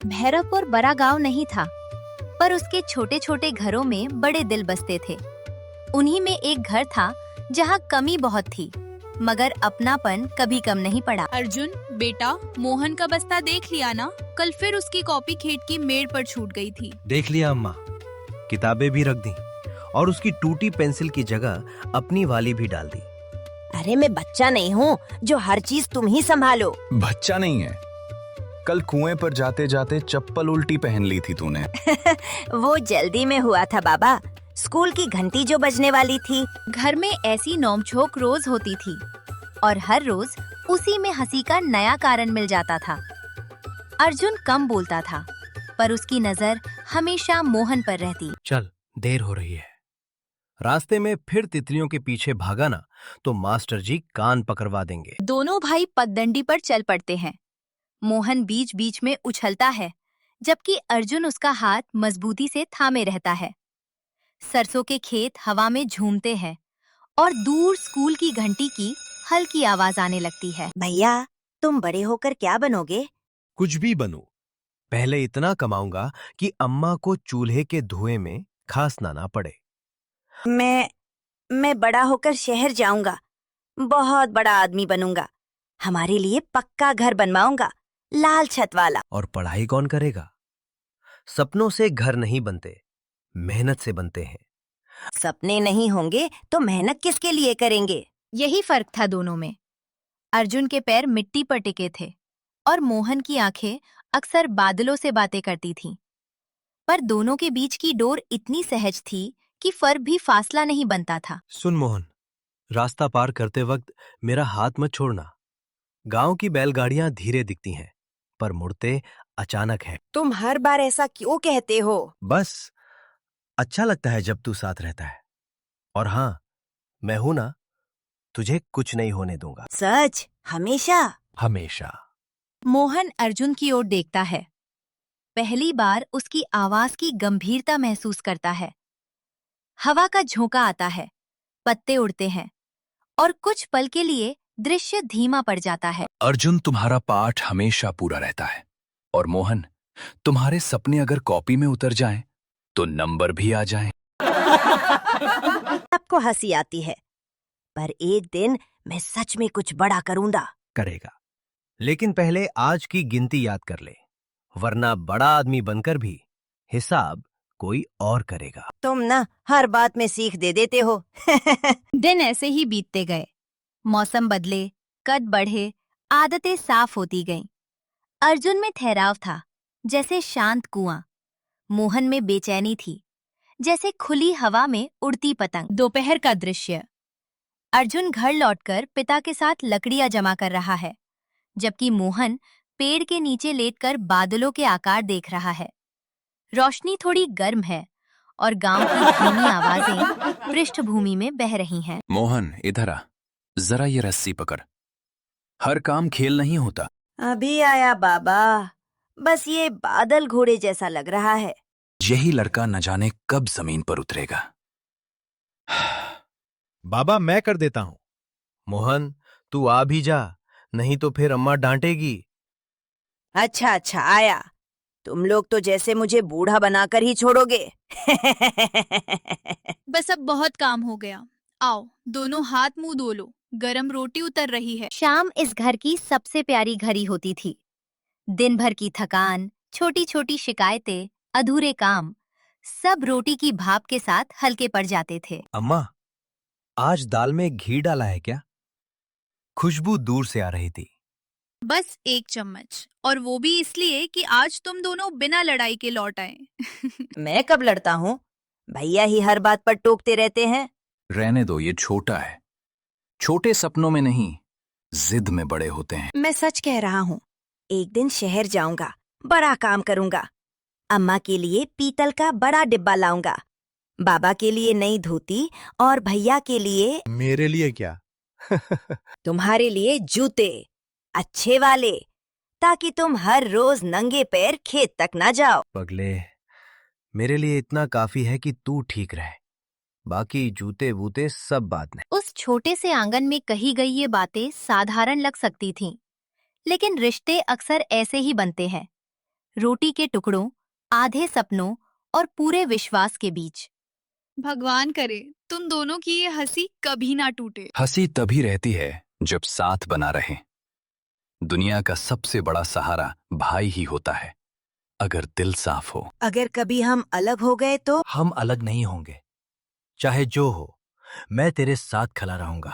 भैरवपुर बड़ा गांव नहीं था, पर उसके छोटे छोटे घरों में बड़े दिल बसते थे। उन्हीं में एक घर था जहां कमी बहुत थी, मगर अपनापन कभी कम नहीं पड़ा। अर्जुन बेटा, मोहन का बस्ता देख लिया ना? कल फिर उसकी कॉपी खेत की मेड़ पर छूट गई थी। देख लिया अम्मा, किताबें भी रख दी और उसकी टूटी पेंसिल की जगह अपनी वाली भी डाल दी। अरे मैं बच्चा नहीं हूँ जो हर चीज तुम ही संभालो। बच्चा नहीं है, कल कुएं पर जाते जाते चप्पल उल्टी पहन ली थी तूने। वो जल्दी में हुआ था बाबा, स्कूल की घंटी जो बजने वाली थी। घर में ऐसी नोकझोंक रोज होती थी और हर रोज उसी में हंसी का नया कारण मिल जाता था। अर्जुन कम बोलता था, पर उसकी नजर हमेशा मोहन पर रहती। चल, देर हो रही है। रास्ते में फिर तितलियों के पीछे भागा ना तो मास्टर जी कान पकड़वा देंगे। दोनों भाई पगडंडी पर चल पड़ते हैं। मोहन बीच बीच में उछलता है, जबकि अर्जुन उसका हाथ मजबूती से थामे रहता है। सरसों के खेत हवा में झूमते हैं और दूर स्कूल की घंटी की हल्की आवाज आने लगती है। भैया, तुम बड़े होकर क्या बनोगे? कुछ भी बनूं, पहले इतना कमाऊंगा कि अम्मा को चूल्हे के धुएं में खांसना ना पड़े। मैं बड़ा होकर शहर जाऊंगा, बहुत बड़ा आदमी बनूंगा। हमारे लिए पक्का घर बनवाऊंगा, लाल छत वाला। और पढ़ाई कौन करेगा? सपनों से घर नहीं बनते, मेहनत से बनते हैं। सपने नहीं होंगे तो मेहनत किसके लिए करेंगे? यही फर्क था दोनों में। अर्जुन के पैर मिट्टी पर टिके थे और मोहन की आंखें अक्सर बादलों से बातें करती थीं। पर दोनों के बीच की डोर इतनी सहज थी कि फर्क भी फासला नहीं बनता था। सुन मोहन, रास्ता पार करते वक्त मेरा हाथ मत छोड़ना। गांव की बैलगाड़ियां धीरे दिखती हैं, पर मुड़ते अचानक हैं। तुम हर बार ऐसा क्यों कहते हो? बस अच्छा लगता है जब तू साथ रहता है। और हाँ, मैं हूं ना, तुझे कुछ नहीं होने दूंगा। सच? हमेशा? हमेशा। मोहन अर्जुन की ओर देखता है। पहली बार उसकी आवाज की गंभीरता महसूस करता है। हवा का झोंका आता है, पत्ते उड़ते हैं और कुछ पल के लिए दृश्य धीमा पड़ जाता है। अर्जुन, तुम्हारा पाठ हमेशा पूरा रहता है। और मोहन, तुम्हारे सपने अगर कॉपी में उतर जाएं, तो नंबर भी आ जाएं। आपको हंसी आती है, पर एक दिन मैं सच में कुछ बड़ा करूंगा। करेगा, लेकिन पहले आज की गिनती याद कर ले, वरना बड़ा आदमी बनकर भी हिसाब कोई और करेगा। तुम ना हर बात में सीख दे देते हो। दिन ऐसे ही बीतते गए। मौसम बदले, कद बढ़े, आदतें साफ होती गईं। अर्जुन में ठहराव था, जैसे शांत कुआं। मोहन में बेचैनी थी, जैसे खुली हवा में उड़ती पतंग। दोपहर का दृश्य। अर्जुन घर लौटकर पिता के साथ लकड़ियां जमा कर रहा है, जबकि मोहन पेड़ के नीचे लेटकर बादलों के आकार देख रहा है। रोशनी थोड़ी गर्म है और गांव की धीमी आवाजें पृष्ठभूमि में बह रही हैं। मोहन, इधर आ, जरा ये रस्सी पकड़। हर काम खेल नहीं होता। अभी आया बाबा, बस ये बादल घोड़े जैसा लग रहा है। यही लड़का न जाने कब जमीन पर उतरेगा। बाबा, मैं कर देता हूं। मोहन, तू आ भी जा, नहीं तो फिर अम्मा डांटेगी। अच्छा अच्छा, आया। तुम लोग तो जैसे मुझे बूढ़ा बनाकर ही छोड़ोगे। बस अब बहुत काम हो गया। आओ, दोनों हाथ मुंह धो लो, गरम रोटी उतर रही है। शाम इस घर की सबसे प्यारी घड़ी होती थी। दिन भर की थकान, छोटी छोटी शिकायतें, अधूरे काम, सब रोटी की भाप के साथ हल्के पड़ जाते थे। अम्मा, आज दाल में घी डाला है क्या? खुशबू दूर से आ रही थी। बस 1 चम्मच, और वो भी इसलिए कि आज तुम दोनों बिना लड़ाई के लौट आए। मैं कब लड़ता हूँ? भैया ही हर बात पर टोकते रहते हैं। रहने दो, ये छोटा है। छोटे सपनों में नहीं, जिद में बड़े होते हैं। मैं सच कह रहा हूँ, एक दिन शहर जाऊंगा, बड़ा काम करूंगा। अम्मा के लिए पीतल का बड़ा डिब्बा लाऊंगा, बाबा के लिए नई धोती और भैया के लिए। मेरे लिए क्या? तुम्हारे लिए जूते, अच्छे वाले, ताकि तुम हर रोज नंगे पैर खेत तक ना जाओ। पगले, मेरे लिए इतना काफी है कि तू ठीक रहे, बाकी जूते वूते सब बाद में। उस छोटे से आंगन में कही गई ये बातें साधारण लग सकती थीं, लेकिन रिश्ते अक्सर ऐसे ही बनते हैं। रोटी के टुकड़ों, आधे सपनों और पूरे विश्वास के बीच। भगवान करे तुम दोनों की ये हंसी कभी ना टूटे। हंसी तभी रहती है जब साथ बना रहे। दुनिया का सबसे बड़ा सहारा भाई ही होता है, अगर दिल साफ हो। अगर कभी हम अलग हो गए तो हम अलग नहीं होंगे, चाहे जो हो, मैं तेरे साथ खड़ा रहूंगा।